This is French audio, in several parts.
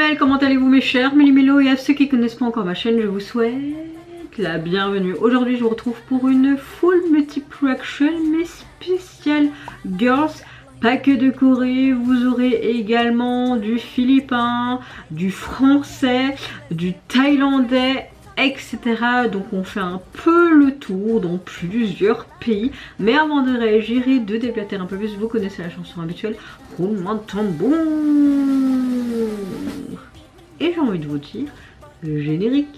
Mémel, comment allez-vous mes chers Mélimélo, et à ceux qui ne connaissent pas encore ma chaîne, je vous souhaite la bienvenue. Aujourd'hui je vous retrouve pour une full multiple reaction mais spéciale girls. Pas que de Corée, vous aurez également du philippin, du français, du thaïlandais, etc. Donc on fait un peu le tour dans plusieurs pays. Mais avant de réagir et de déblater un peu plus, vous connaissez la chanson habituelle, roulement de tambour. Et j'ai envie de vous dire, le générique.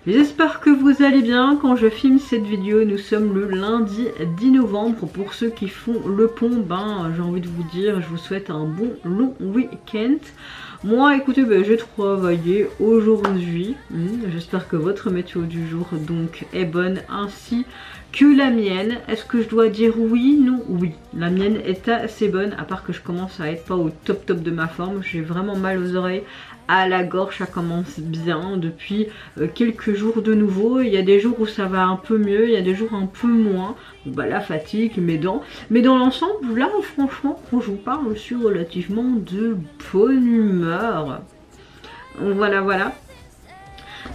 J'espère que vous allez bien. Quand je filme cette vidéo, nous sommes le lundi 10 novembre. Pour ceux qui font le pont, j'ai envie de vous dire, je vous souhaite un bon long week-end. Moi, écoutez, j'ai travaillé aujourd'hui. J'espère que votre météo du jour donc est bonne, ainsi que la mienne. Est-ce que je dois dire oui? Non, oui. La mienne est assez bonne, à part que je commence à être pas au top de ma forme. J'ai vraiment mal aux oreilles, à la gorge, ça commence bien depuis quelques jours de nouveau. Il y a des jours où ça va un peu mieux, il y a des jours un peu moins. La fatigue, mes dents. Mais dans l'ensemble, là, franchement, quand je vous parle, je suis relativement de bonne humeur. Voilà.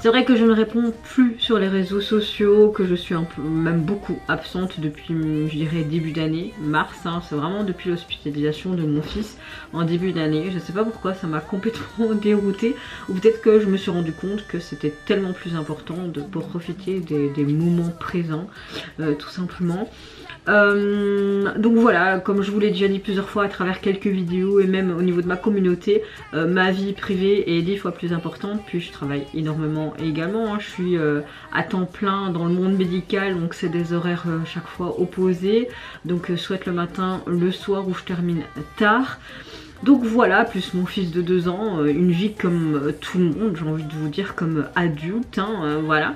C'est vrai que je ne réponds plus sur les réseaux sociaux, que je suis un peu, même beaucoup absente depuis, je dirais, début d'année, mars. C'est vraiment depuis l'hospitalisation de mon fils en début d'année. Je sais pas pourquoi, ça m'a complètement déroutée. Ou peut-être que je me suis rendu compte que c'était tellement plus important de profiter des moments présents, tout simplement. Donc voilà, comme je vous l'ai déjà dit plusieurs fois à travers quelques vidéos et même au niveau de ma communauté, ma vie privée est 10 fois plus importante, puis je travaille énormément également. Je suis à temps plein dans le monde médical, donc c'est des horaires chaque fois opposés, donc soit le matin, le soir où je termine tard. Donc voilà, plus mon fils de 2 ans, une vie comme tout le monde, j'ai envie de vous dire, comme adulte, voilà.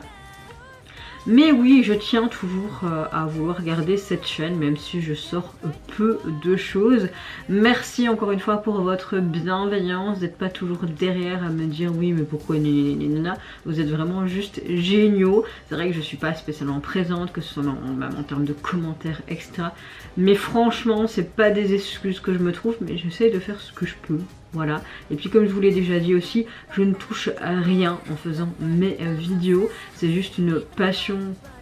Mais oui, je tiens toujours à vouloir regarder cette chaîne, même si je sors peu de choses. Merci encore une fois pour votre bienveillance, d'être pas toujours derrière à me dire oui mais pourquoi nana. Vous êtes vraiment juste géniaux. C'est vrai que je suis pas spécialement présente, que ce soit même en termes de commentaires, etc. Mais franchement, c'est pas des excuses que je me trouve, mais j'essaie de faire ce que je peux. Voilà, et puis comme je vous l'ai déjà dit aussi, je ne touche à rien en faisant mes vidéos, c'est juste une passion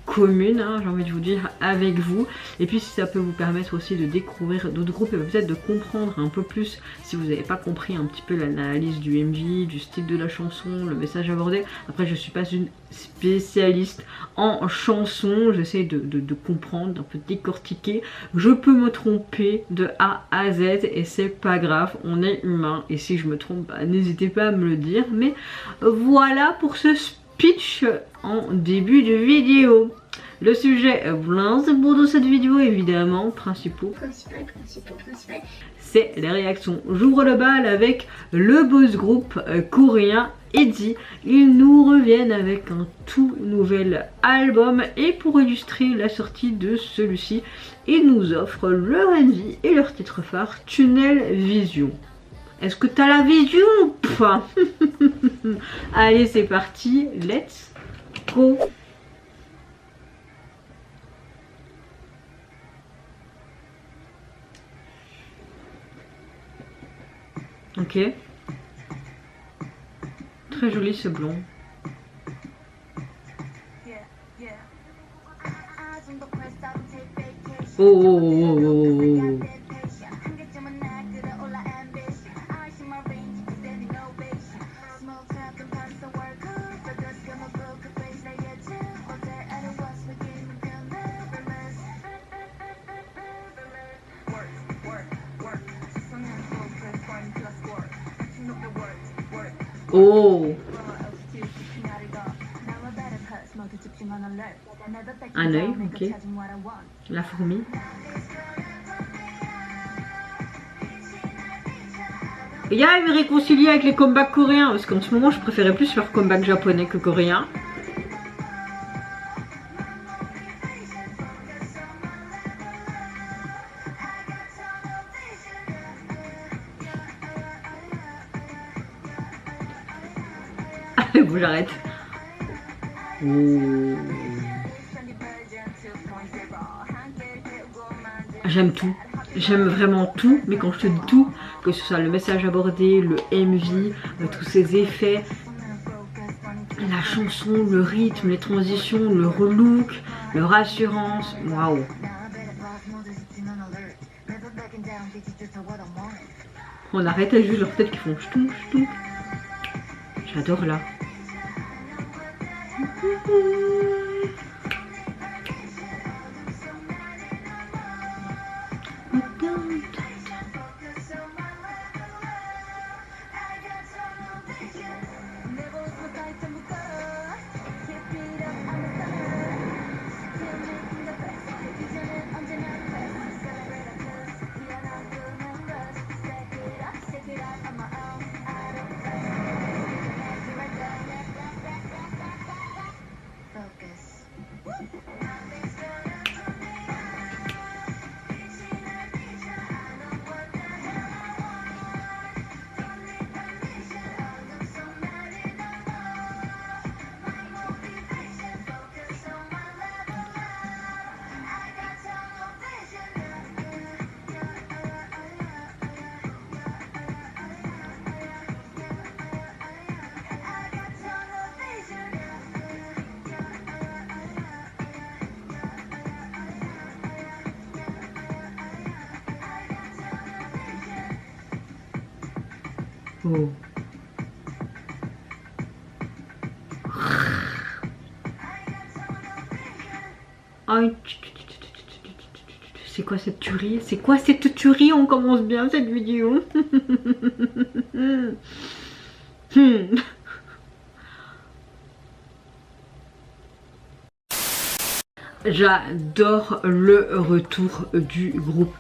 commune, j'ai envie de vous dire, avec vous. Et puis si ça peut vous permettre aussi de découvrir d'autres groupes et peut-être de comprendre un peu plus, si vous n'avez pas compris un petit peu l'analyse du MV, du style de la chanson, le message abordé. Après je suis pas une spécialiste en chanson, j'essaie de comprendre, d'un peu décortiquer. Je peux me tromper de A à Z et c'est pas grave, on est humain. Et si je me trompe, n'hésitez pas à me le dire. Mais voilà pour ce speech en début de vidéo. Le sujet principal de cette vidéo, évidemment, principal. C'est les réactions. J'ouvre le bal avec le boss group coréen Eddie. Ils nous reviennent avec un tout nouvel album et pour illustrer la sortie de celui-ci, ils nous offrent leur MV et leur titre phare Tunnel Vision. Est-ce que t'as la vision ou pas? Allez, c'est parti, let's go. Ok. Très joli ce blond. Oh. Oh. Un œil, ok. La fourmi. Et il me réconcilier avec les comebacks coréens, parce qu'en ce moment je préférais plus leur comeback japonais que coréen. Bon, j'arrête. Oh. J'aime tout, j'aime vraiment tout, mais quand je te dis tout, que ce soit le message abordé, le MV, tous ces effets, la chanson, le rythme, les transitions, le relook, leur assurance, waouh. On arrête à juste leur tête qui font ch'toum ch'toum. J'adore là. Oh. C'est quoi cette tuerie? C'est quoi cette tuerie? On commence bien cette vidéo. J'adore le retour du groupe.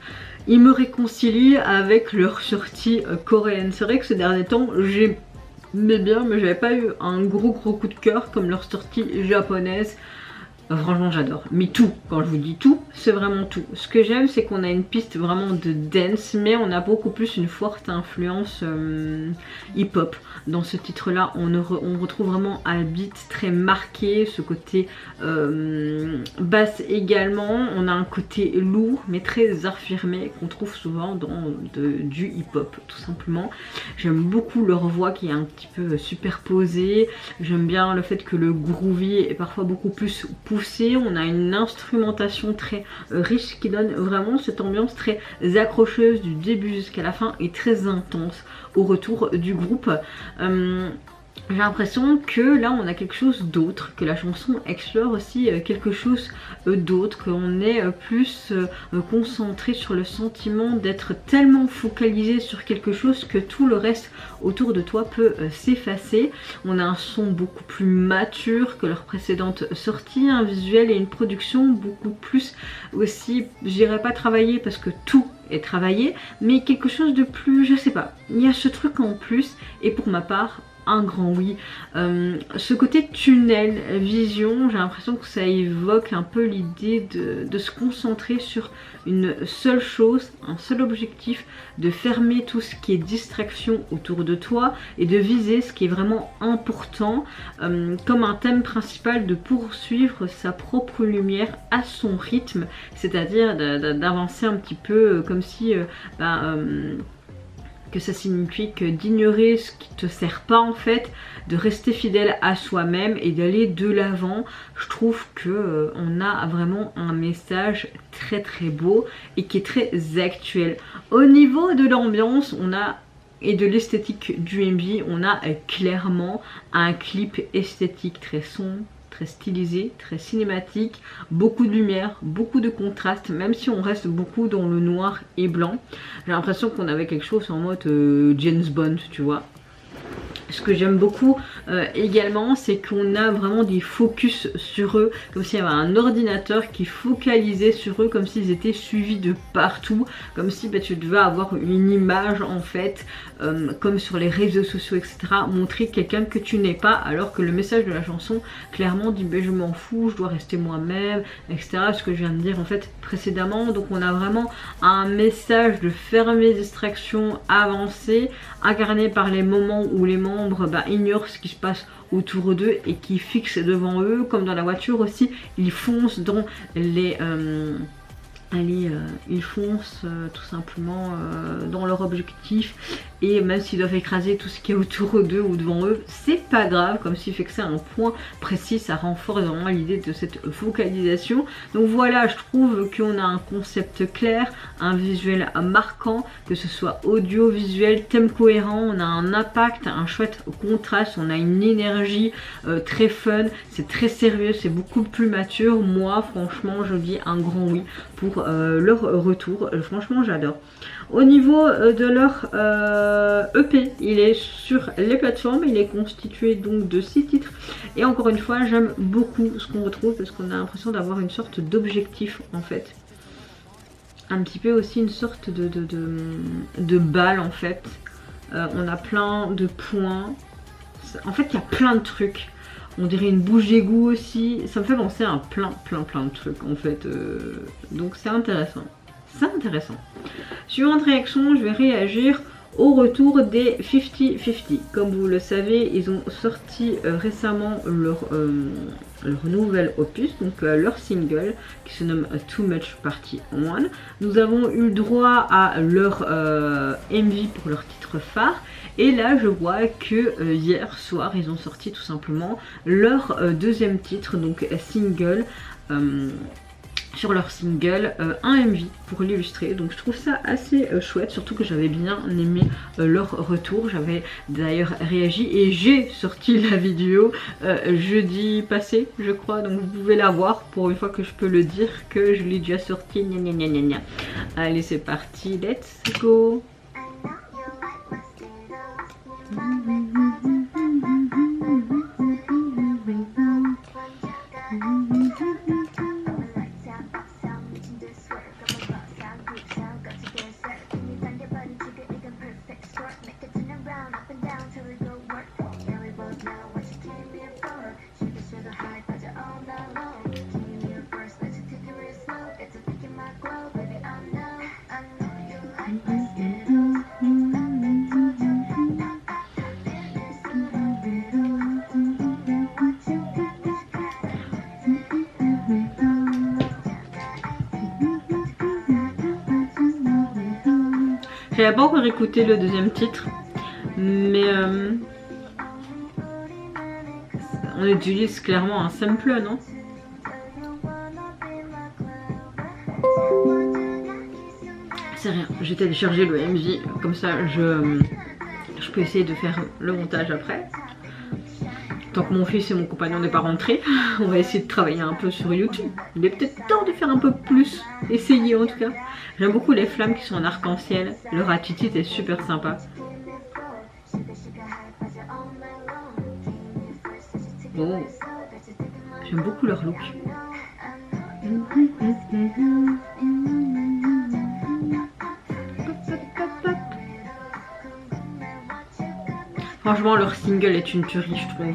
Ils me réconcilient avec leur sortie coréenne. C'est vrai que ces derniers temps, j'aimais bien, mais j'avais pas eu un gros coup de cœur comme leur sortie japonaise. Franchement j'adore, mais tout, quand je vous dis tout, c'est vraiment tout. Ce que j'aime c'est qu'on a une piste vraiment de dance, mais on a beaucoup plus une forte influence hip-hop. Dans ce titre là, on retrouve vraiment un beat très marqué, ce côté basse également. On a un côté lourd mais très affirmé qu'on trouve souvent dans du hip-hop tout simplement. J'aime beaucoup leur voix qui est un petit peu superposée. J'aime bien le fait que le groovy est parfois beaucoup plus poussé. On a une instrumentation très riche qui donne vraiment cette ambiance très accrocheuse du début jusqu'à la fin et très intense au retour du groupe. J'ai l'impression que là on a quelque chose d'autre, que la chanson explore aussi quelque chose d'autre, qu'on est plus concentré sur le sentiment d'être tellement focalisé sur quelque chose que tout le reste autour de toi peut s'effacer. On a un son beaucoup plus mature que leur précédente sortie, un visuel et une production beaucoup plus aussi, je dirais pas travaillé parce que tout est travaillé, mais quelque chose de plus, je sais pas, il y a ce truc en plus et pour ma part, un grand oui. Ce côté tunnel vision, j'ai l'impression que ça évoque un peu l'idée de se concentrer sur une seule chose, un seul objectif, de fermer tout ce qui est distraction autour de toi et de viser ce qui est vraiment important, comme un thème principal de poursuivre sa propre lumière à son rythme, c'est-à-dire d'avancer un petit peu comme si que ça signifie que d'ignorer ce qui te sert pas en fait, de rester fidèle à soi-même et d'aller de l'avant. Je trouve que on a vraiment un message très beau et qui est très actuel. Au niveau de l'ambiance, on a et de l'esthétique du MV, on a clairement un clip esthétique très sombre, très stylisé, très cinématique, beaucoup de lumière, beaucoup de contraste, même si on reste beaucoup dans le noir et blanc. J'ai l'impression qu'on avait quelque chose en mode James Bond, tu vois. Ce que j'aime beaucoup également, c'est qu'on a vraiment des focus sur eux, comme s'il y avait un ordinateur qui focalisait sur eux, comme s'ils étaient suivis de partout, comme si tu devais avoir une image en fait, comme sur les réseaux sociaux, etc. Montrer quelqu'un que tu n'es pas, alors que le message de la chanson clairement dit je m'en fous, je dois rester moi-même, etc. Ce que je viens de dire en fait précédemment. Donc on a vraiment un message de fermer les distractions, avancer, incarné par les moments où les membres ignorent ce qui se passe autour d'eux et qui fixent devant eux, comme dans la voiture aussi, ils foncent dans les allez, ils foncent tout simplement dans leur objectif, et même s'ils doivent écraser tout ce qui est autour d'eux ou devant eux, c'est pas grave, comme s'ils fixaient un point précis, ça renforce vraiment l'idée de cette focalisation. Donc voilà, je trouve qu'on a un concept clair, un visuel marquant, que ce soit audio, visuel, thème cohérent, on a un impact, un chouette contraste, on a une énergie très fun, c'est très sérieux, c'est beaucoup plus mature. Moi franchement je dis un grand oui pour leur retour, franchement j'adore. Au niveau de leur EP, il est sur les plateformes, il est constitué donc de 6 titres, et encore une fois j'aime beaucoup ce qu'on retrouve parce qu'on a l'impression d'avoir une sorte d'objectif en fait, un petit peu aussi une sorte de balle en fait, on a plein de points, en fait il y a plein de trucs. On dirait une bouche d'égout aussi, ça me fait penser à plein de trucs en fait, donc c'est intéressant. C'est intéressant. Suivante réaction, je vais réagir au retour des 50-50. Comme vous le savez, ils ont sorti récemment leur nouvel opus, donc leur single qui se nomme Too Much Party 1. Nous avons eu le droit à leur MV pour leur titre phare. Et là je vois que hier soir ils ont sorti tout simplement leur deuxième titre, donc single. Sur leur single, un MV pour l'illustrer, donc je trouve ça assez chouette, surtout que j'avais bien aimé leur retour. J'avais d'ailleurs réagi et j'ai sorti la vidéo jeudi passé je crois, donc vous pouvez la voir pour une fois que je peux le dire que je l'ai déjà sorti. Allez c'est parti, let's go. J'avais pas encore écouté le deuxième titre, mais on utilise clairement un sample, non? C'est rien, j'ai téléchargé le MV, comme ça je peux essayer de faire le montage après. Tant que mon fils et mon compagnon n'est pas rentrés, on va essayer de travailler un peu sur YouTube. Il est peut-être temps de faire un peu plus, essayer en tout cas. J'aime beaucoup les flammes qui sont en arc-en-ciel, leur attitude est super sympa. Oh, j'aime beaucoup leur look. Franchement leur single est une tuerie je trouve.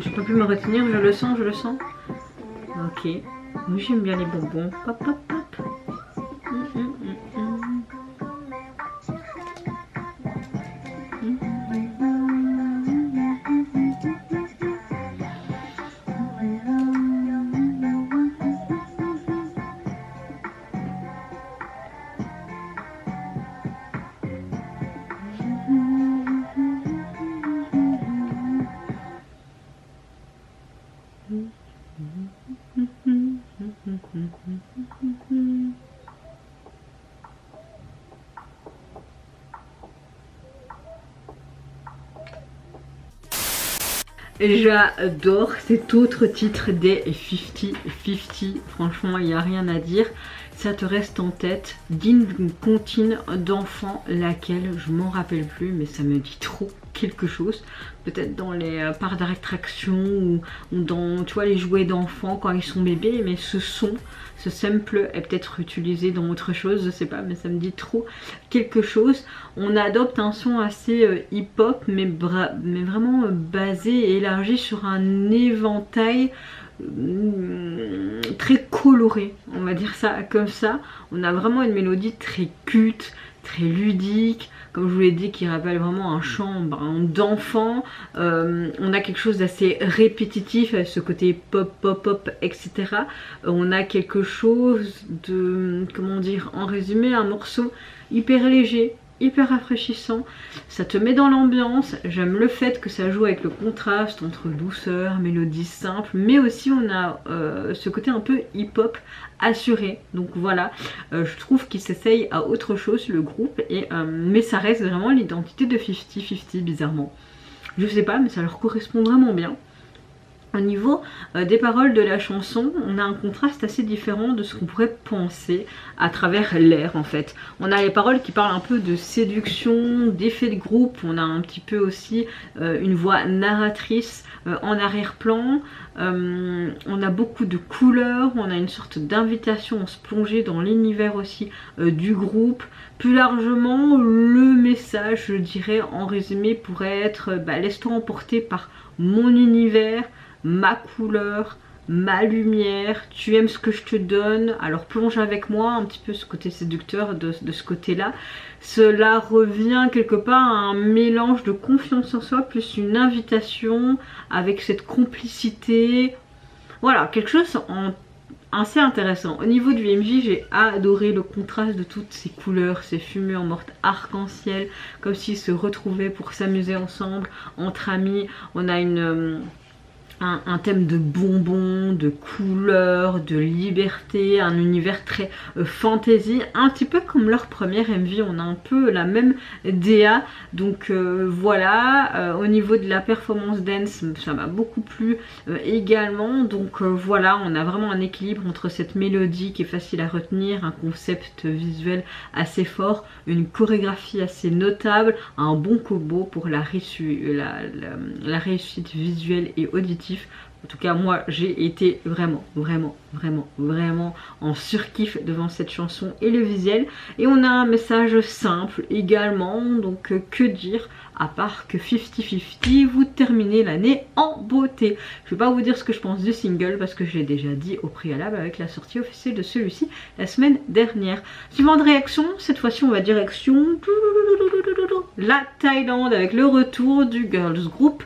Je peux plus me retenir, je le sens, je le sens. Ok, moi j'aime bien les bonbons. Pop, pop, pop. J'adore cet autre titre des 50-50, franchement il n'y a rien à dire. ça te reste en tête d'une comptine d'enfants, laquelle je m'en rappelle plus, mais ça me dit trop quelque chose. Peut-être dans les parcs d'attraction ou dans, tu vois, les jouets d'enfants quand ils sont bébés, mais ce sample est peut-être utilisé dans autre chose, je sais pas, mais ça me dit trop quelque chose. On adopte un son assez hip-hop, mais vraiment basé et élargi sur un éventail très coloré, on va dire ça comme ça. On a vraiment une mélodie très culte, très ludique, comme je vous l'ai dit, qui rappelle vraiment un chant d'enfant. On a quelque chose d'assez répétitif avec ce côté pop, pop, pop, etc. On a quelque chose de, comment dire, en résumé, un morceau hyper léger, hyper rafraîchissant, ça te met dans l'ambiance. J'aime le fait que ça joue avec le contraste entre douceur, mélodie simple, mais aussi on a ce côté un peu hip-hop assuré. Donc voilà, je trouve qu'il s'essaye à autre chose le groupe, mais ça reste vraiment l'identité de 50-50 bizarrement. Je sais pas, mais ça leur correspond vraiment bien. Au niveau des paroles de la chanson, on a un contraste assez différent de ce qu'on pourrait penser à travers l'air en fait. On a les paroles qui parlent un peu de séduction, d'effet de groupe, on a un petit peu aussi une voix narratrice en arrière-plan. On a beaucoup de couleurs, on a une sorte d'invitation à se plonger dans l'univers aussi du groupe. Plus largement, le message, je dirais en résumé, pourrait être laisse-toi emporter par mon univers, ma couleur, ma lumière, tu aimes ce que je te donne, alors plonge avec moi, un petit peu ce côté séducteur de ce côté-là. Cela revient quelque part à un mélange de confiance en soi plus une invitation avec cette complicité. Voilà, quelque chose assez intéressant. Au niveau du MV, j'ai adoré le contraste de toutes ces couleurs, ces fumées en morte arc-en-ciel, comme s'ils se retrouvaient pour s'amuser ensemble, entre amis. On a un thème de bonbons, de couleurs, de liberté, un univers très fantasy, un petit peu comme leur première MV, on a un peu la même DA, donc voilà. Au niveau de la performance dance, ça m'a beaucoup plu également, donc voilà, on a vraiment un équilibre entre cette mélodie qui est facile à retenir, un concept visuel assez fort, une chorégraphie assez notable, un bon combo pour la réussite visuelle et auditive. En tout cas moi j'ai été vraiment en surkiff devant cette chanson et le visuel. Et on a un message simple également, donc que dire à part que 50-50 vous terminez l'année en beauté. Je vais pas vous dire ce que je pense du single parce que je l'ai déjà dit au préalable avec la sortie officielle de celui-ci la semaine dernière. Suivant de réaction, cette fois-ci on va direction la Thaïlande avec le retour du girls group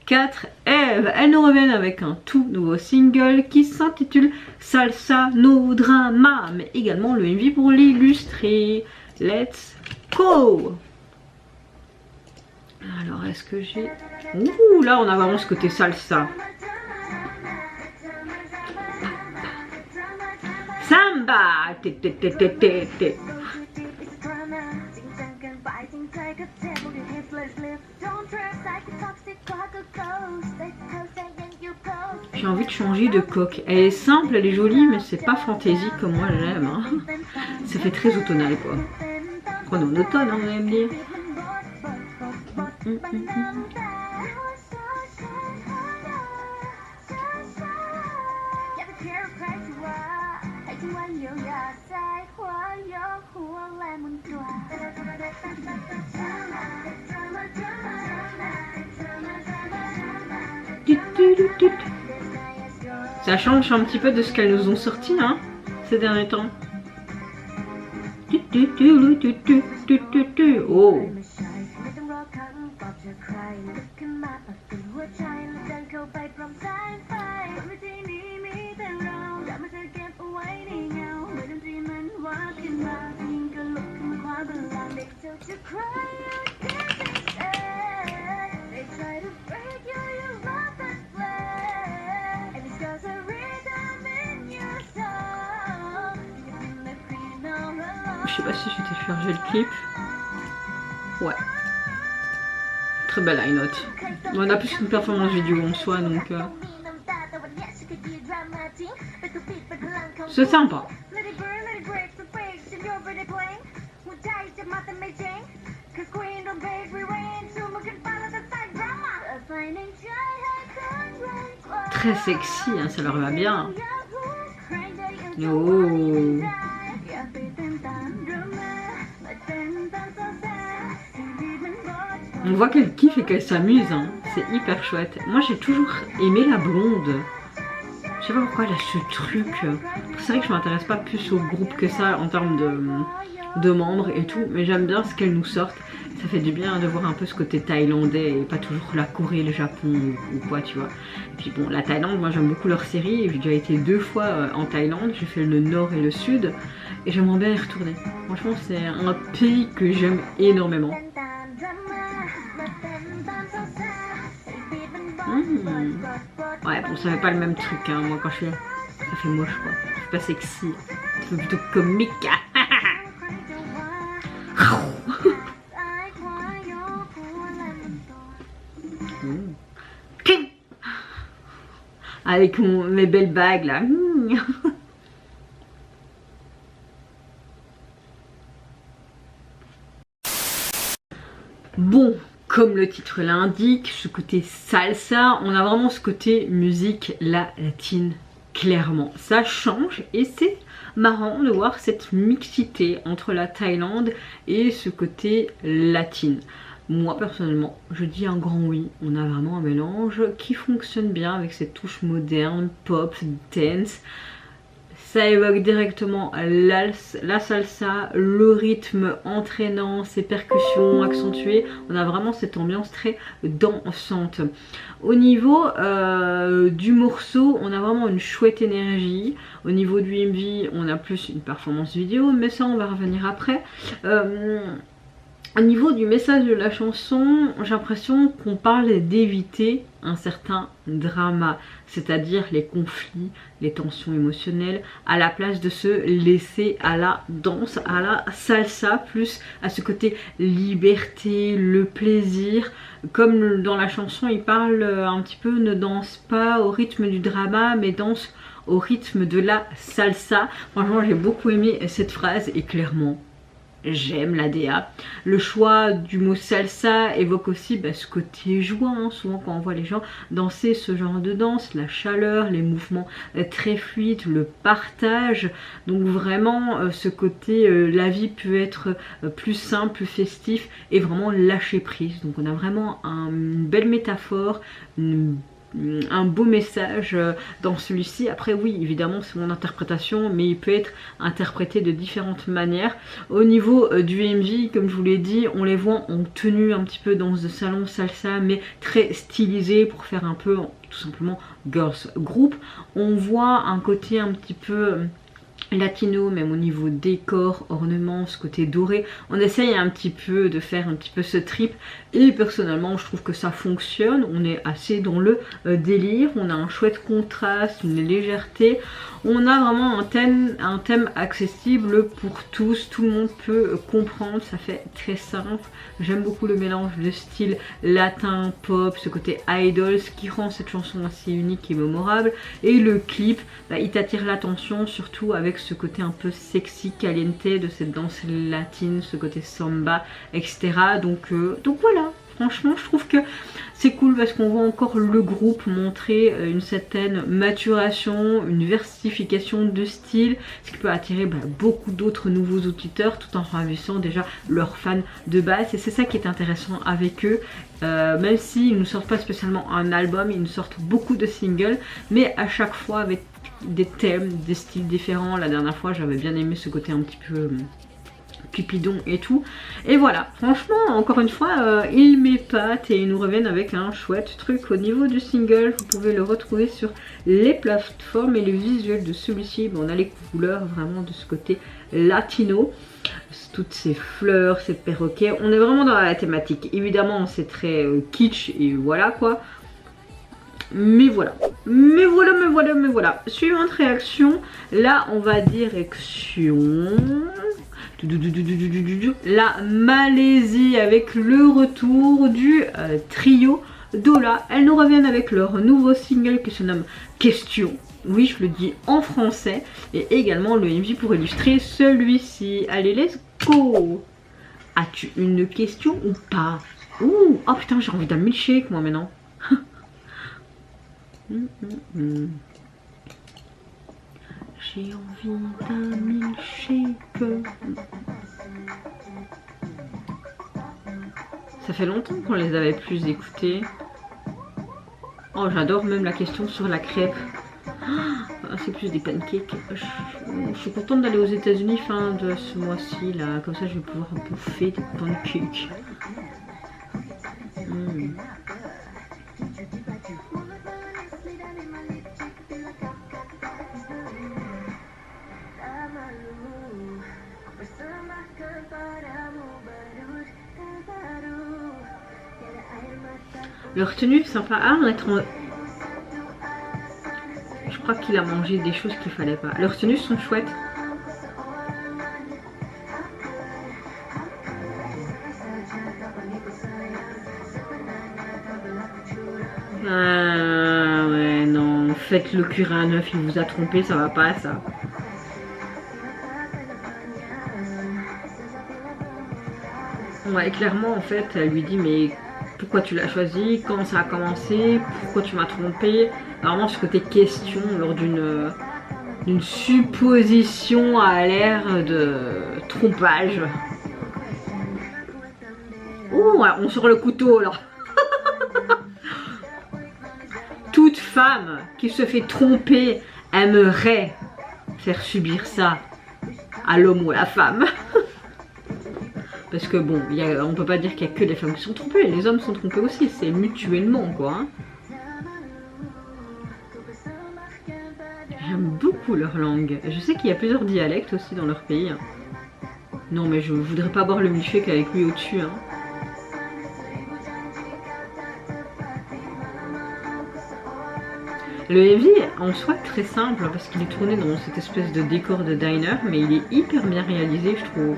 4 Eve. Elles nous reviennent avec un tout nouveau single qui s'intitule Salsa No Drama, mais également le MV pour l'illustrer. Let's go! Alors est-ce que j'ai... Ouh, là on a vraiment ce côté salsa. Samba! J'ai envie de changer de coque. Elle est simple, elle est jolie, mais c'est pas fantaisie comme moi j'aime. Hein. Ça fait très automnal quoi. On est en automne, hein, vous allez me dire. Ça change un petit peu de ce qu'elles nous ont sorti hein, ces derniers temps. Oh. Je sais pas si j'ai téléchargé le clip. Ouais. Très belle high note. On a plus qu'une performance vidéo en soi donc c'est sympa. Très sexy, hein, ça leur va bien. Oh. On voit qu'elle kiffe et qu'elle s'amuse, hein. C'est hyper chouette. Moi j'ai toujours aimé la blonde. Je sais pas pourquoi elle a ce truc. C'est vrai que je m'intéresse pas plus au groupe que ça en termes de membres et tout, mais j'aime bien ce qu'elles nous sortent. Ça fait du bien de voir un peu ce côté thaïlandais et pas toujours la Corée, le Japon ou quoi, tu vois. Et puis bon, la Thaïlande, moi j'aime beaucoup leur série. J'ai déjà été 2 fois en Thaïlande, j'ai fait le nord et le sud et j'aimerais bien y retourner. Franchement, c'est un pays que j'aime énormément. Ouais, bon, ça fait pas le même truc, hein. Moi quand je fais, ça fait moche quoi. C'est pas sexy, c'est plutôt comique. Avec mes belles bagues là. Bon, comme le titre l'indique, ce côté salsa, on a vraiment ce côté musique latine, clairement. Ça change et c'est marrant de voir cette mixité entre la Thaïlande et ce côté latine. Moi personnellement, je dis un grand oui, on a vraiment un mélange qui fonctionne bien avec cette touche moderne, pop, dance. Ça évoque directement la salsa, le rythme entraînant, ses percussions accentuées. On a vraiment cette ambiance très dansante. Au niveau du morceau, on a vraiment une chouette énergie. Au niveau du MV, on a plus une performance vidéo, mais ça on va revenir après. Au niveau du message de la chanson, j'ai l'impression qu'on parle d'éviter un certain drama, c'est-à-dire les conflits, les tensions émotionnelles, à la place de se laisser à la danse, à la salsa, plus à ce côté liberté, le plaisir. Comme dans la chanson, il parle un petit peu, ne danse pas au rythme du drama, mais danse au rythme de la salsa. Franchement, j'ai beaucoup aimé cette phrase et clairement, j'aime la DA. Le choix du mot salsa évoque aussi ce côté joie, hein. Souvent quand on voit les gens danser ce genre de danse, la chaleur, les mouvements très fluides, le partage. Donc vraiment ce côté la vie peut être plus simple, plus festif et vraiment lâcher prise. Donc on a vraiment une belle métaphore, un beau message dans celui-ci. Après oui, évidemment c'est mon interprétation, mais il peut être interprété de différentes manières. Au niveau du MV, comme je vous l'ai dit, on les voit en tenue un petit peu dans ce salon salsa, mais très stylisé pour faire un peu tout simplement girls group. On voit un côté un petit peu latino, même au niveau décor, ornement, ce côté doré. On essaye un petit peu de faire un petit peu ce trip et personnellement je trouve que ça fonctionne. On est assez dans le délire, on a un chouette contraste, une légèreté. On a vraiment un thème accessible pour tous, tout le monde peut comprendre, ça fait très simple. J'aime beaucoup le mélange de style latin, pop, ce côté idol, ce qui rend cette chanson assez unique et mémorable. Et le clip, il t'attire l'attention, surtout avec ce côté un peu sexy, caliente de cette danse latine, ce côté samba, etc. Donc voilà. Franchement, je trouve que c'est cool parce qu'on voit encore le groupe montrer une certaine maturation, une versification de style, ce qui peut attirer beaucoup d'autres nouveaux auditeurs tout en ravissant déjà leurs fans de base. Et c'est ça qui est intéressant avec eux. Même s'ils ne nous sortent pas spécialement un album, ils nous sortent beaucoup de singles, mais à chaque fois avec des thèmes, des styles différents. La dernière fois, j'avais bien aimé ce côté un petit peu Cupidon et tout. Et voilà, franchement, encore une fois, ils m'épatent et ils nous reviennent avec un chouette truc. Au niveau du single, vous pouvez le retrouver sur les plateformes et le visuel de celui-ci, on a les couleurs vraiment de ce côté latino. Toutes ces fleurs, ces perroquets, on est vraiment dans la thématique. Évidemment, c'est très kitsch et voilà quoi. Mais voilà, mais voilà. Suivante réaction, là on va direction la Malaisie avec le retour du trio Dola. Elles nous reviennent avec leur nouveau single qui se nomme Question. Oui, je le dis en français. Et également le MV pour illustrer celui-ci. Allez, let's go! As-tu une question ou pas? Ouh, oh putain, j'ai envie d'un milkshake moi maintenant. J'ai envie d'un milkshake. Ça fait longtemps qu'on les avait plus écoutés. Oh, j'adore même la question sur la crêpe. Ah, c'est plus des pancakes. Je suis contente d'aller aux États-Unis fin de ce mois-ci là. Comme ça, je vais pouvoir bouffer des pancakes. Leur tenue sympa. Ah, je crois qu'il a mangé des choses qu'il fallait pas. Leurs tenues sont chouettes. Ah ouais, non. Faites le curé à neuf, il vous a trompé, ça va pas ça. Ouais, clairement en fait, elle lui dit mais pourquoi tu l'as choisi, quand ça a commencé, pourquoi tu m'as trompé. Vraiment ce côté question lors d'une supposition à l'air de trompage. Ouh, on sort le couteau là. Toute femme qui se fait tromper aimerait faire subir ça à l'homme ou à la femme. Parce que bon, on peut pas dire qu'il y a que des femmes qui sont trompées, les hommes sont trompés aussi, c'est mutuellement quoi. Hein. J'aime beaucoup leur langue. Je sais qu'il y a plusieurs dialectes aussi dans leur pays. Hein. Non mais je voudrais pas boire le milkshake avec lui au-dessus. Hein. Le MV en soi très simple parce qu'il est tourné dans cette espèce de décor de diner, mais il est hyper bien réalisé je trouve.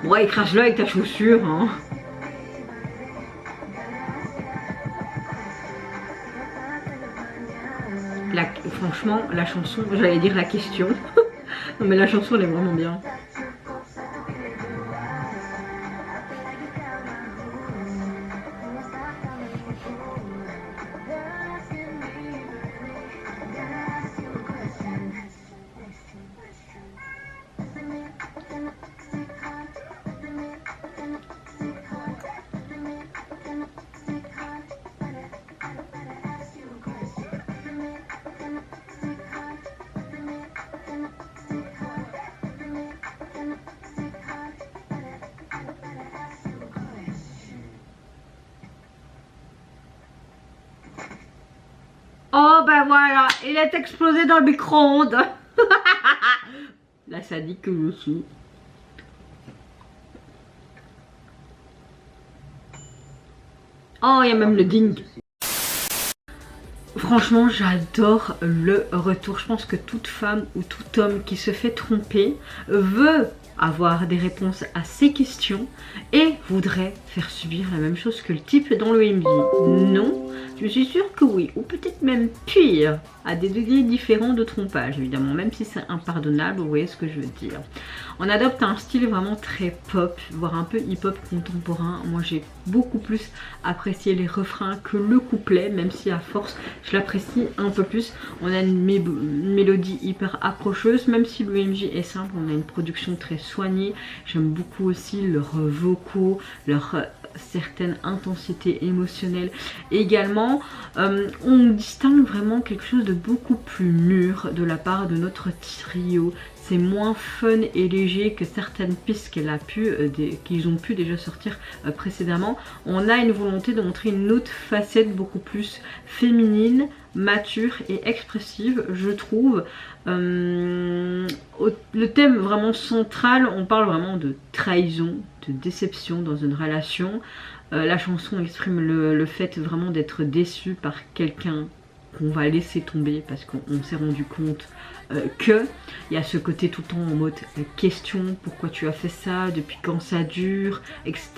Ouais, écrase-le avec ta chaussure, hein. Franchement, la chanson, j'allais dire la question. Non mais la chanson elle est vraiment bien. Oh ben voilà, il est explosé dans le micro-ondes. La sadique que je suis. Oh, il y a même le ding. Franchement, j'adore le retour. Je pense que toute femme ou tout homme qui se fait tromper veut avoir des réponses à ces questions et voudrait faire subir la même chose que le type dans le MV. Non, je suis sûre que oui, ou peut-être même pire, à des degrés différents de trompage évidemment, même si c'est impardonnable, vous voyez ce que je veux dire. On adopte un style vraiment très pop, voire un peu hip-hop contemporain. Moi j'ai beaucoup plus apprécié les refrains que le couplet, même si à force je l'apprécie un peu plus. On a une mélodie hyper accrocheuse, même si le MJ est simple, on a une production très soignée. J'aime beaucoup aussi leurs vocaux, leur certaine intensité émotionnelle. Également, on distingue vraiment quelque chose de beaucoup plus mûr de la part de notre trio. C'est moins fun et léger que certaines pistes qu'ils ont pu déjà sortir précédemment. On a une volonté de montrer une autre facette beaucoup plus féminine, mature et expressive, je trouve. Le thème vraiment central, on parle vraiment de trahison, de déception dans une relation. La chanson exprime le fait vraiment d'être déçu par quelqu'un qu'on va laisser tomber parce qu'on s'est rendu compte que il y a ce côté tout le temps en mode question, pourquoi tu as fait ça, depuis quand ça dure, etc.,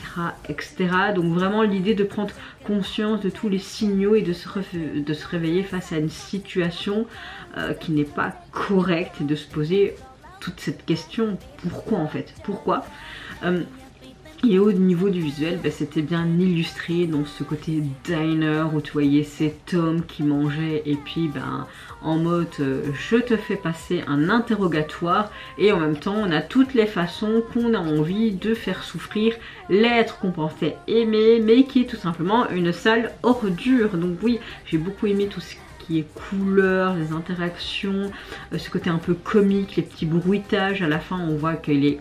etc. Donc vraiment l'idée de prendre conscience de tous les signaux et de se réveiller face à une situation qui n'est pas correcte et de se poser toute cette question, pourquoi en fait, pourquoi Et au niveau du visuel, c'était bien illustré dans ce côté diner où tu voyais cet homme qui mangeait et puis en mode je te fais passer un interrogatoire, et en même temps on a toutes les façons qu'on a envie de faire souffrir l'être qu'on pensait aimer mais qui est tout simplement une sale ordure. Donc oui, j'ai beaucoup aimé tout ce qui est couleurs, les interactions, ce côté un peu comique, les petits bruitages. À la fin on voit qu'il est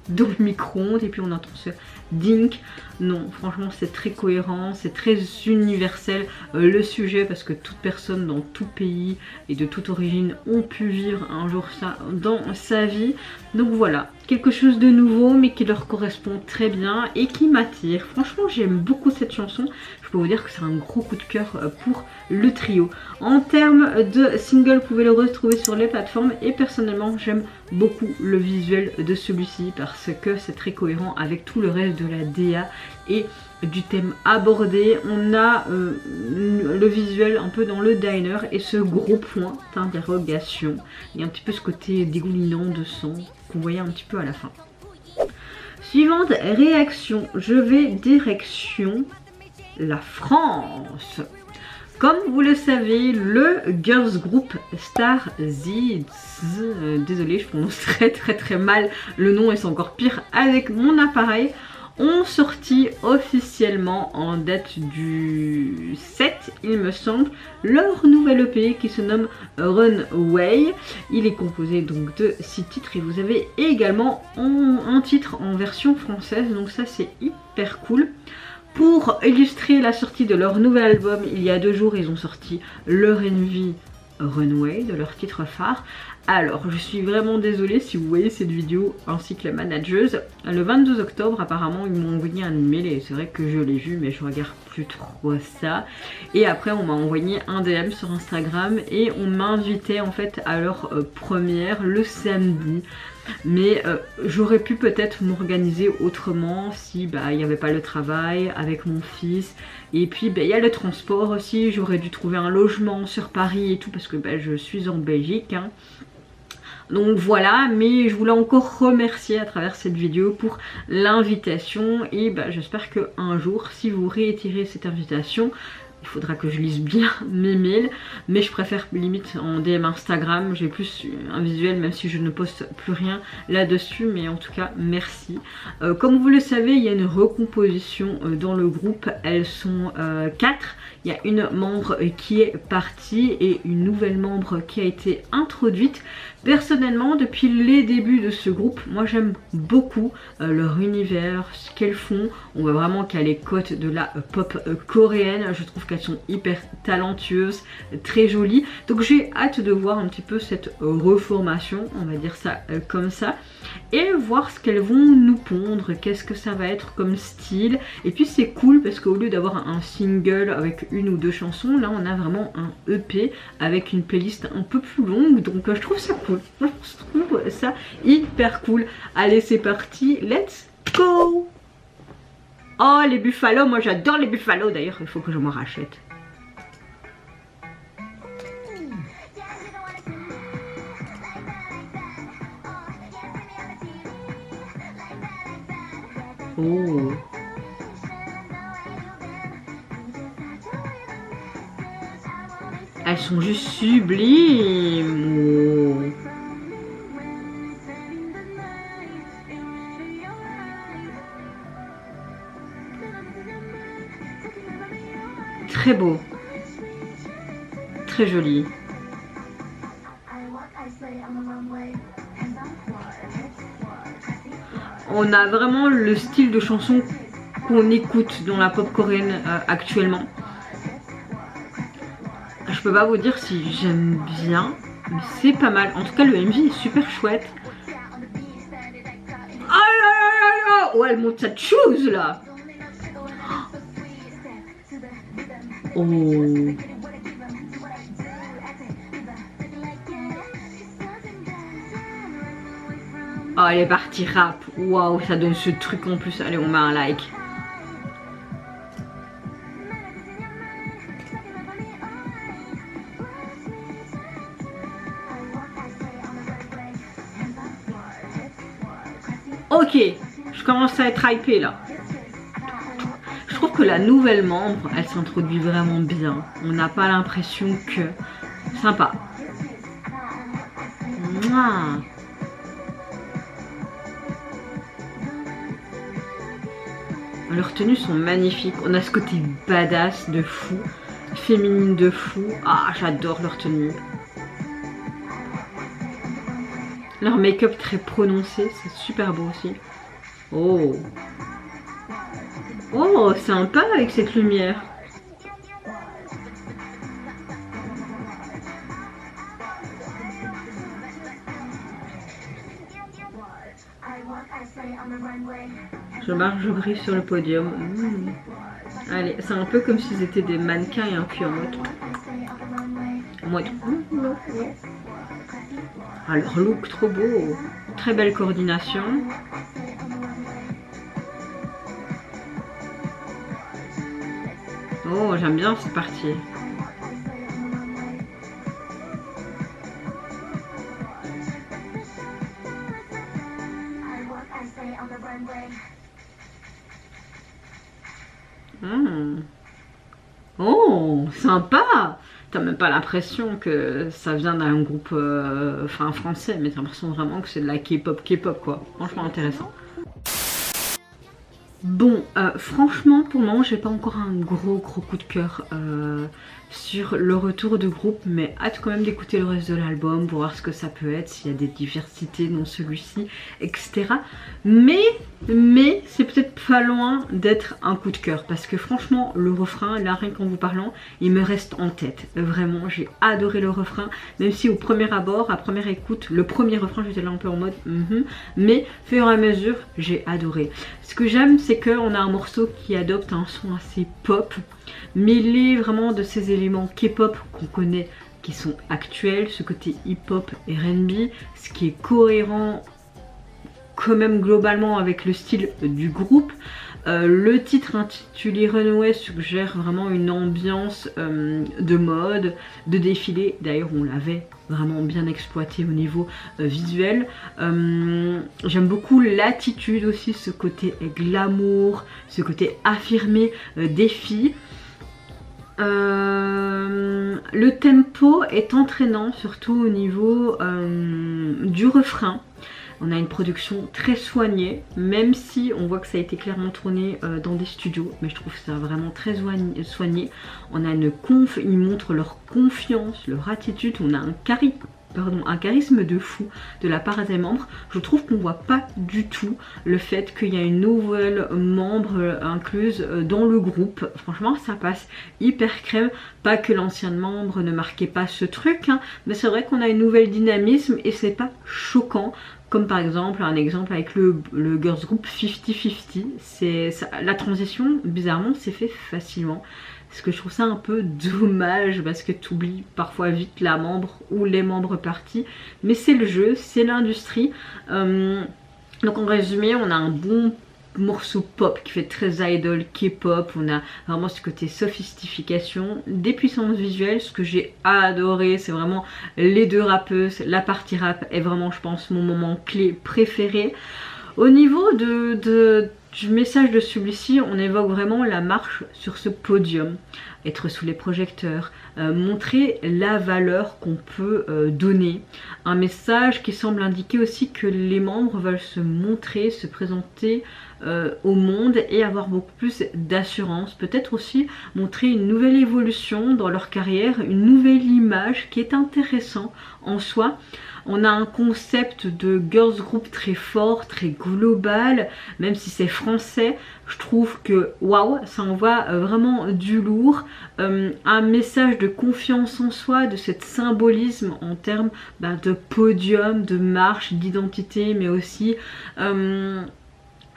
dans le micro-ondes et puis on entend ce dink. Non, franchement c'est très cohérent, c'est très universel le sujet, parce que toute personne dans tout pays et de toute origine ont pu vivre un jour ça dans sa vie. Donc voilà, quelque chose de nouveau mais qui leur correspond très bien et qui m'attire. Franchement j'aime beaucoup cette chanson, je peux vous dire que c'est un gros coup de cœur pour le trio. En termes de single, vous pouvez le retrouver sur les plateformes et personnellement j'aime beaucoup le visuel de celui-ci parce que c'est très cohérent avec tout le reste de la DA et du thème abordé. On a le visuel un peu dans le diner et ce gros point d'interrogation et un petit peu ce côté dégoulinant de sang qu'on voyait un petit peu à la fin. Suivante réaction, je vais direction la France. Comme vous le savez, le girls group Starzids, désolé je prononce très mal le nom et c'est encore pire avec mon appareil, ont sorti officiellement en date du 7 il me semble leur nouvelle EP qui se nomme Runway. Il est composé donc de 6 titres et vous avez également un titre en version française, donc ça c'est hyper cool. Pour illustrer la sortie de leur nouvel album, il y a 2 jours, ils ont sorti leur MV Runway de leur titre phare. Alors, je suis vraiment désolée si vous voyez cette vidéo ainsi que la manageuse. Le 22 octobre, apparemment, ils m'ont envoyé un email et c'est vrai que je l'ai vu, mais je regarde plus trop ça. Et après, on m'a envoyé un DM sur Instagram et on m'invitait en fait à leur première le samedi. Mais j'aurais pu peut-être m'organiser autrement si il n'y avait pas le travail avec mon fils. Et puis il y a le transport aussi, j'aurais dû trouver un logement sur Paris et tout parce que je suis en Belgique. Hein. Donc voilà, mais je voulais encore remercier à travers cette vidéo pour l'invitation. Et j'espère qu'un jour, si vous réitérez cette invitation, il faudra que je lise bien mes mails, mais je préfère limite en DM Instagram, j'ai plus un visuel même si je ne poste plus rien là-dessus, mais en tout cas merci. Comme vous le savez, il y a une recomposition dans le groupe, elles sont 4, il y a une membre qui est partie et une nouvelle membre qui a été introduite. Personnellement, depuis les débuts de ce groupe, moi j'aime beaucoup leur univers, ce qu'elles font. On voit vraiment qu'elle est cote de la pop coréenne. Je trouve qu'elles sont hyper talentueuses, très jolies. Donc j'ai hâte de voir un petit peu cette reformation, on va dire ça comme ça. Et voir ce qu'elles vont nous pondre, qu'est-ce que ça va être comme style. Et puis c'est cool parce qu'au lieu d'avoir un single avec 1 ou 2 chansons, là on a vraiment un EP avec une playlist un peu plus longue. Donc je trouve ça cool. Je trouve ça hyper cool. Allez, c'est parti, let's go! Oh, les buffalos, moi j'adore les buffalos. D'ailleurs, il faut que je m'en rachète. Oh. Elles sont juste sublimes. Oh. Très beau, très joli. On a vraiment le style de chanson qu'on écoute dans la pop coréenne actuellement. Je peux pas vous dire si j'aime bien, mais c'est pas mal. En tout cas, le MV est super chouette. Oh, elle monte sa chose là. Oh. Oh, elle est partie rap. Waouh, ça donne ce truc en plus. Allez, on met un like. Ok, je Je commence à être hypée là. Je trouve que la nouvelle membre, elle s'introduit vraiment bien. On n'a pas l'impression que... Sympa. Mouah. Leurs tenues sont magnifiques. On a ce côté badass de fou. Féminine de fou. Ah, j'adore leurs tenues. Leur make-up très prononcé. C'est super beau aussi. Oh. Oh, sympa avec cette lumière. Je marche, je brille sur le podium. Allez, c'est un peu comme s'ils étaient des mannequins et un cul en mode. Ah, leur look trop beau. Très belle coordination. Oh, j'aime bien cette partie. Oh, sympa! T'as même pas l'impression que ça vient d'un groupe français, mais t'as l'impression vraiment que c'est de la K-pop quoi. Franchement intéressant. Bon, franchement pour le moment j'ai pas encore un gros coup de cœur sur le retour de groupe, mais hâte quand même d'écouter le reste de l'album pour voir ce que ça peut être, s'il y a des diversités dans celui-ci, etc. Mais c'est peut-être pas loin d'être un coup de cœur, parce que franchement le refrain, là rien qu'en vous parlant, il me reste en tête. Vraiment j'ai adoré le refrain, même si au premier abord, à première écoute, le premier refrain j'étais là un peu en mode mais au fur et à mesure j'ai adoré. Ce que j'aime c'est qu'on a un morceau qui adopte un son assez pop, mêlé vraiment de ces éléments K-pop qu'on connaît, qui sont actuels, ce côté hip-hop et R&B, ce qui est cohérent quand même globalement avec le style du groupe. Le titre intitulé Runway suggère vraiment une ambiance de mode, de défilé. D'ailleurs on l'avait vraiment bien exploité au niveau visuel. J'aime beaucoup l'attitude aussi, ce côté glamour, ce côté affirmé des filles. Le tempo est entraînant, surtout au niveau du refrain. On a une production très soignée, même si on voit que ça a été clairement tourné dans des studios, mais je trouve ça vraiment très soigné. On a ils montrent leur confiance, leur attitude, on a un charisme de fou de la part des membres. Je trouve qu'on voit pas du tout le fait qu'il y a une nouvelle membre incluse dans le groupe. Franchement ça passe hyper crème. Pas que l'ancienne membre ne marquait pas ce truc, hein, mais c'est vrai qu'on a une nouvelle dynamisme et c'est pas choquant. Comme par exemple, un exemple avec le girls group 50-50. La transition, bizarrement, s'est fait facilement. Parce que je trouve ça un peu dommage, parce que tu oublies parfois vite la membre ou les membres partis. Mais c'est le jeu, c'est l'industrie. Donc en résumé, on a un bon morceau pop qui fait très idol, K-pop. On a vraiment ce côté sophistication, des puissances visuelles. Ce que j'ai adoré, c'est vraiment les deux rappeuses. La partie rap est vraiment, je pense, mon moment clé préféré. Au niveau du message de celui-ci, on évoque vraiment la marche sur ce podium, être sous les projecteurs, montrer la valeur qu'on peut donner. Un message qui semble indiquer aussi que les membres veulent se montrer, se présenter au monde et avoir beaucoup plus d'assurance. Peut-être aussi montrer une nouvelle évolution dans leur carrière, une nouvelle image qui est intéressant en soi. On a un concept de girls group très fort, très global, même si c'est français. Je trouve que waouh, ça envoie vraiment du lourd. Un message de confiance en soi, de cet symbolisme en termes de podium, de marche, d'identité, mais aussi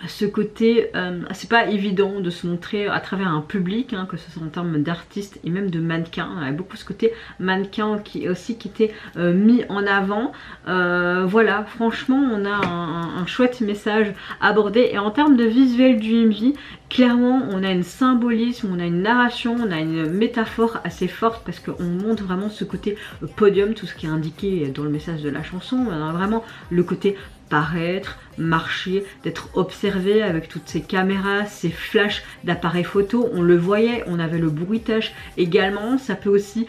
ce côté, c'est pas évident de se montrer à travers un public, hein, que ce soit en termes d'artistes et même de mannequins. Il y a beaucoup ce côté mannequin qui était mis en avant. Voilà, franchement on a un chouette message abordé. Et en termes de visuel du MV, clairement on a une symbolisme, on a une narration, on a une métaphore assez forte parce qu'on montre vraiment ce côté podium, tout ce qui est indiqué dans le message de la chanson. On a vraiment le côté paraître, marcher, d'être observé avec toutes ces caméras, ces flashs d'appareils photo, on le voyait, on avait le bruitage également. Ça peut aussi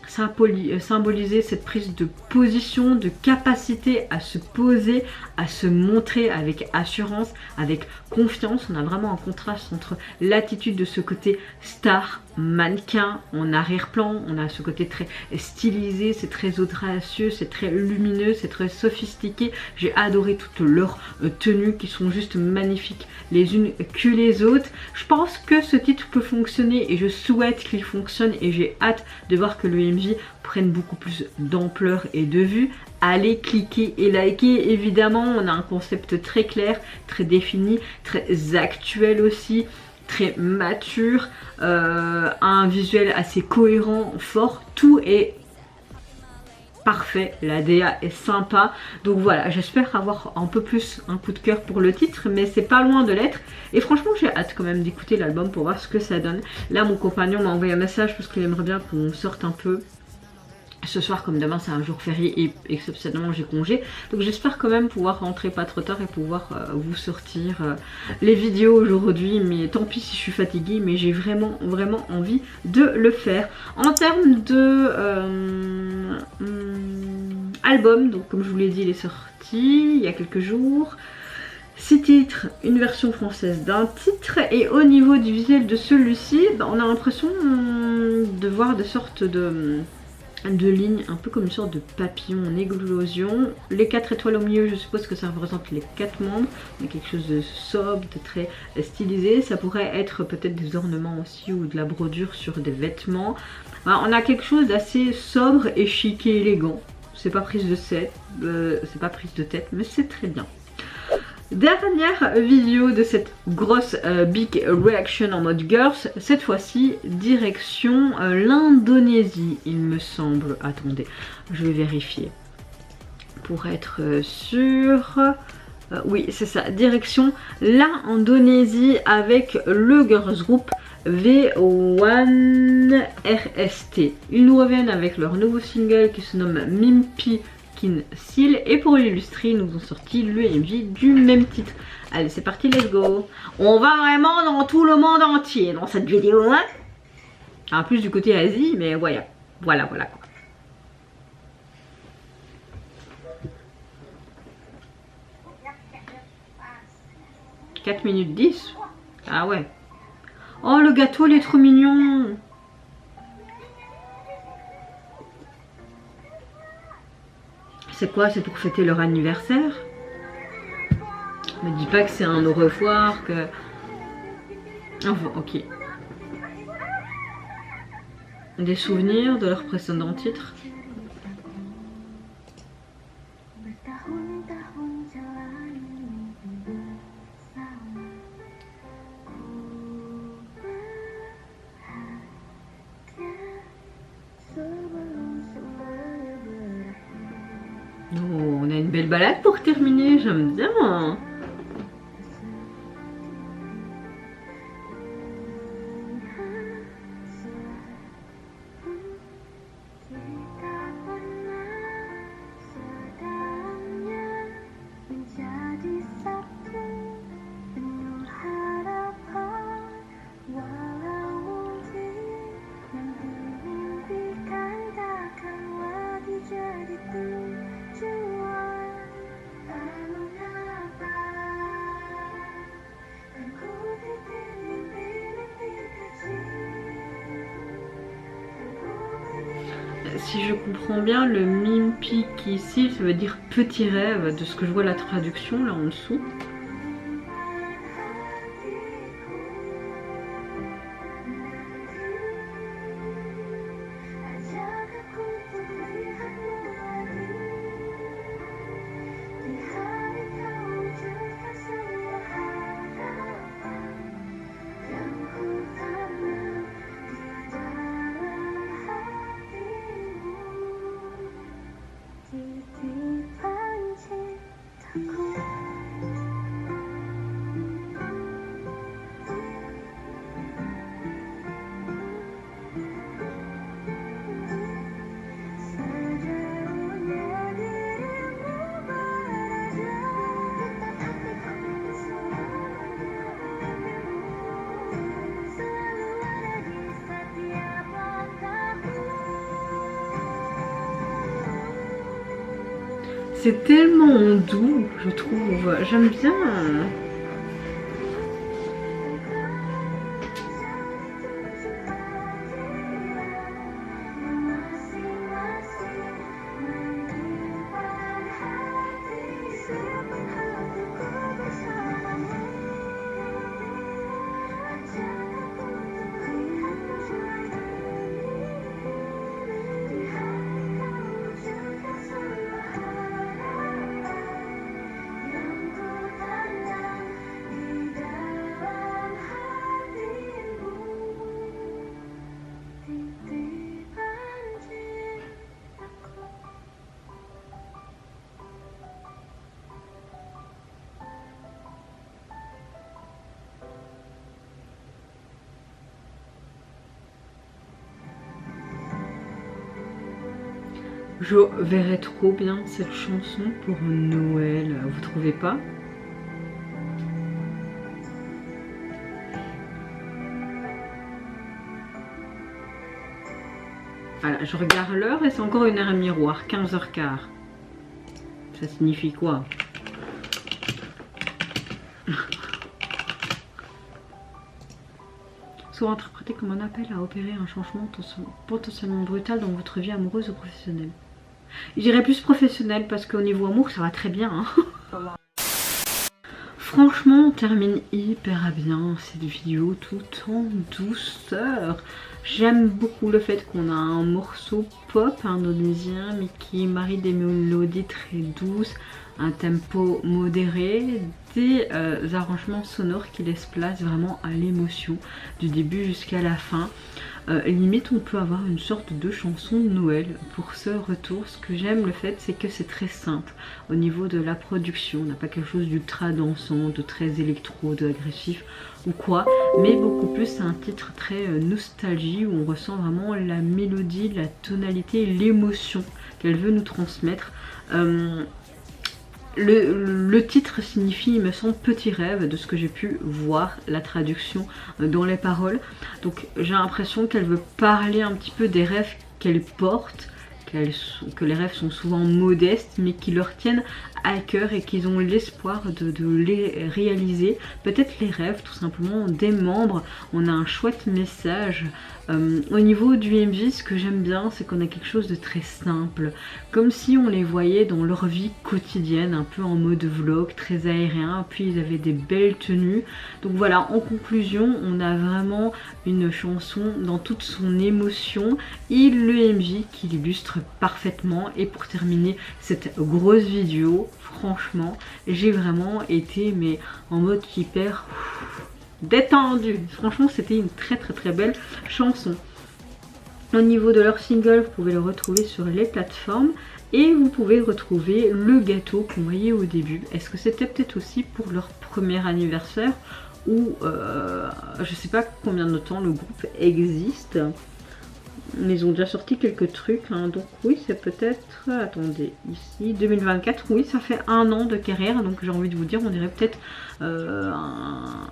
symboliser cette prise de position, de capacité à se poser, à se montrer avec assurance, avec confiance. On a vraiment un contraste entre l'attitude de ce côté star, mannequin en arrière-plan, on a ce côté très stylisé, c'est très audacieux, c'est très lumineux, c'est très sophistiqué. J'ai adoré toutes leurs tenues qui sont juste magnifiques les unes que les autres. Je pense que ce titre peut fonctionner et je souhaite qu'il fonctionne et j'ai hâte de voir que le MV prenne beaucoup plus d'ampleur et de vues. Allez cliquer et liker, évidemment on a un concept très clair, très défini, très actuel aussi, très mature, un visuel assez cohérent, fort, tout est parfait, la DA est sympa. Donc voilà, j'espère avoir un peu plus un coup de cœur pour le titre, mais c'est pas loin de l'être. Et franchement j'ai hâte quand même d'écouter l'album pour voir ce que ça donne. Là mon compagnon m'a envoyé un message parce qu'il aimerait bien qu'on sorte un peu ce soir, comme demain c'est un jour férié et exceptionnellement j'ai congé, donc j'espère quand même pouvoir rentrer pas trop tard et pouvoir vous sortir les vidéos aujourd'hui. Mais tant pis si je suis fatiguée, mais j'ai vraiment envie de le faire. En termes de album, donc comme je vous l'ai dit, il est sorti il y a quelques jours. 6 titres, une version française d'un titre, et au niveau du visuel de celui-ci, on a l'impression de voir des sortes de lignes, un peu comme une sorte de papillon en éclosion. Les 4 étoiles au milieu, je suppose que ça représente les 4 membres. Il y a quelque chose de sobre, de très stylisé. Ça pourrait être peut-être des ornements aussi ou de la brodure sur des vêtements. Voilà, on a quelque chose d'assez sobre et chic et élégant. C'est pas prise de tête, mais c'est très bien. Dernière vidéo de cette grosse big reaction en mode girls, cette fois-ci direction l'Indonésie il me semble. Attendez, je vais vérifier pour être sûre. Oui c'est ça, direction l'Indonésie avec le girls group V1RST. Ils nous reviennent avec leur nouveau single qui se nomme Mimpi Seal, et pour l'illustrer ils nous ont sorti le MV du même titre. Allez c'est parti, let's go. On va vraiment dans tout le monde entier dans cette vidéo, hein. En plus du côté Asie, mais voilà quoi. 4 minutes 10. Ah ouais. Oh le gâteau il est trop mignon. C'est quoi? C'est pour fêter leur anniversaire? Me dis pas que c'est un au revoir, que... Enfin, ok. Des souvenirs de leur précédent titre. Oh, on a une belle balade pour terminer, j'aime bien. Si je comprends bien, le Mimpi ici, ça veut dire petit rêve, de ce que je vois la traduction là en dessous. C'est tellement doux, je trouve. J'aime bien. Je verrais trop bien cette chanson pour Noël, vous trouvez pas? Voilà, je regarde l'heure et c'est encore une heure miroir, 15h15. Ça signifie quoi? Soit interprété comme un appel à opérer un changement potentiellement brutal dans votre vie amoureuse ou professionnelle. Je dirais plus professionnel parce qu'au niveau amour ça va très bien. Hein. Franchement on termine hyper bien cette vidéo tout en douceur. J'aime beaucoup le fait qu'on a un morceau pop indonésien mais qui marie des mélodies très douces, un tempo modéré, des arrangements sonores qui laissent place vraiment à l'émotion du début jusqu'à la fin. Limite on peut avoir une sorte de chanson de Noël pour ce retour. Ce que j'aime le fait c'est que c'est très simple au niveau de la production, on n'a pas quelque chose d'ultra dansant, de très électro, de agressif ou quoi, mais beaucoup plus c'est un titre très nostalgie où on ressent vraiment la mélodie, la tonalité, l'émotion qu'elle veut nous transmettre. Le titre signifie, il me semble, petit rêve, de ce que j'ai pu voir, la traduction dans les paroles. Donc j'ai l'impression qu'elle veut parler un petit peu des rêves qu'elle porte, que les rêves sont souvent modestes mais qui leur tiennent à cœur et qu'ils ont l'espoir de les réaliser. Peut-être les rêves tout simplement des membres. On a un chouette message. Au niveau du MV, ce que j'aime bien c'est qu'on a quelque chose de très simple, comme si on les voyait dans leur vie quotidienne, un peu en mode vlog, très aérien, puis ils avaient des belles tenues. Donc voilà, en conclusion on a vraiment une chanson dans toute son émotion et le MV qui l'illustre parfaitement. Et pour terminer cette grosse vidéo, franchement j'ai vraiment été mais en mode hyper détendu. Franchement c'était une très belle chanson. Au niveau de leur single vous pouvez le retrouver sur les plateformes et vous pouvez retrouver le gâteau qu'on voyait au début. Est-ce que c'était peut-être aussi pour leur premier anniversaire ou je sais pas combien de temps le groupe existe. Ils ont déjà sorti quelques trucs, hein. Donc oui c'est peut-être, attendez, ici 2024, oui ça fait 1 an de carrière, donc j'ai envie de vous dire on dirait peut-être un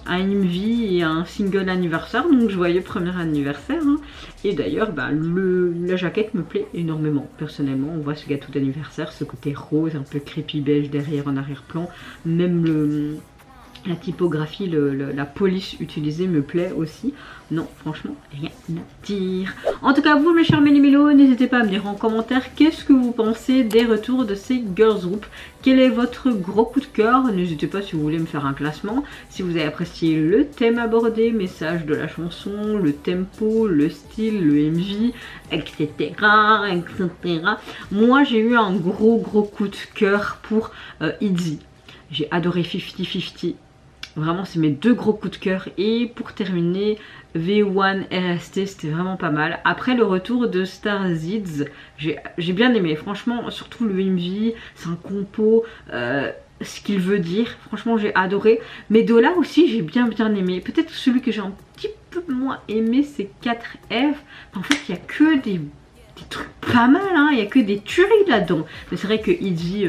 MV et un single anniversaire, donc je voyais premier anniversaire, hein. Et d'ailleurs bah, la jaquette me plaît énormément, personnellement on voit ce gâteau d'anniversaire, ce côté rose, un peu crépy beige derrière en arrière-plan, même la typographie, la police utilisée me plaît aussi. Non, franchement, rien à dire. En tout cas, vous, mes chers méli-mélos, n'hésitez pas à me dire en commentaire qu'est-ce que vous pensez des retours de ces girls group. Quel est votre gros coup de cœur? N'hésitez pas si vous voulez me faire un classement. Si vous avez apprécié le thème abordé, message de la chanson, le tempo, le style, le MV, etc. etc. Moi, j'ai eu un gros coup de cœur pour ITZY. J'ai adoré 50-50. Vraiment c'est mes 2 gros coups de cœur. Et pour terminer V1 LST, c'était vraiment pas mal. Après le retour de Starzids, j'ai bien aimé. Franchement surtout le MV, c'est un compo, ce qu'il veut dire. Franchement j'ai adoré. Mais Dola aussi j'ai bien aimé. Peut-être celui que j'ai un petit peu moins aimé c'est 4F. En fait il n'y a que des trucs pas mal, hein. Il n'y a que des tueries là-dedans. Mais c'est vrai que ITZY...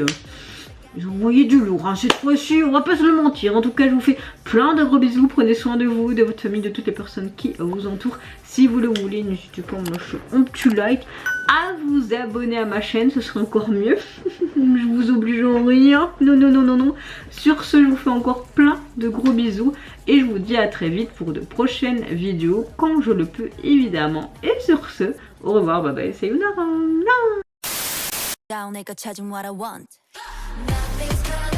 Ils ont envoyé du lourd, hein. Cette fois-ci, on va pas se le mentir. En tout cas, je vous fais plein de gros bisous. Prenez soin de vous, de votre famille, de toutes les personnes qui vous entourent. Si vous le voulez, n'hésitez pas à me lâcher un petit like, à vous abonner à ma chaîne, ce serait encore mieux. Je vous oblige en rien. Non, non, non, non, non. Sur ce, je vous fais encore plein de gros bisous. Et je vous dis à très vite pour de prochaines vidéos, quand je le peux, évidemment. Et sur ce, au revoir, bye bye, sayonara. down, 내가 찾은 what I want. Nothing's gonna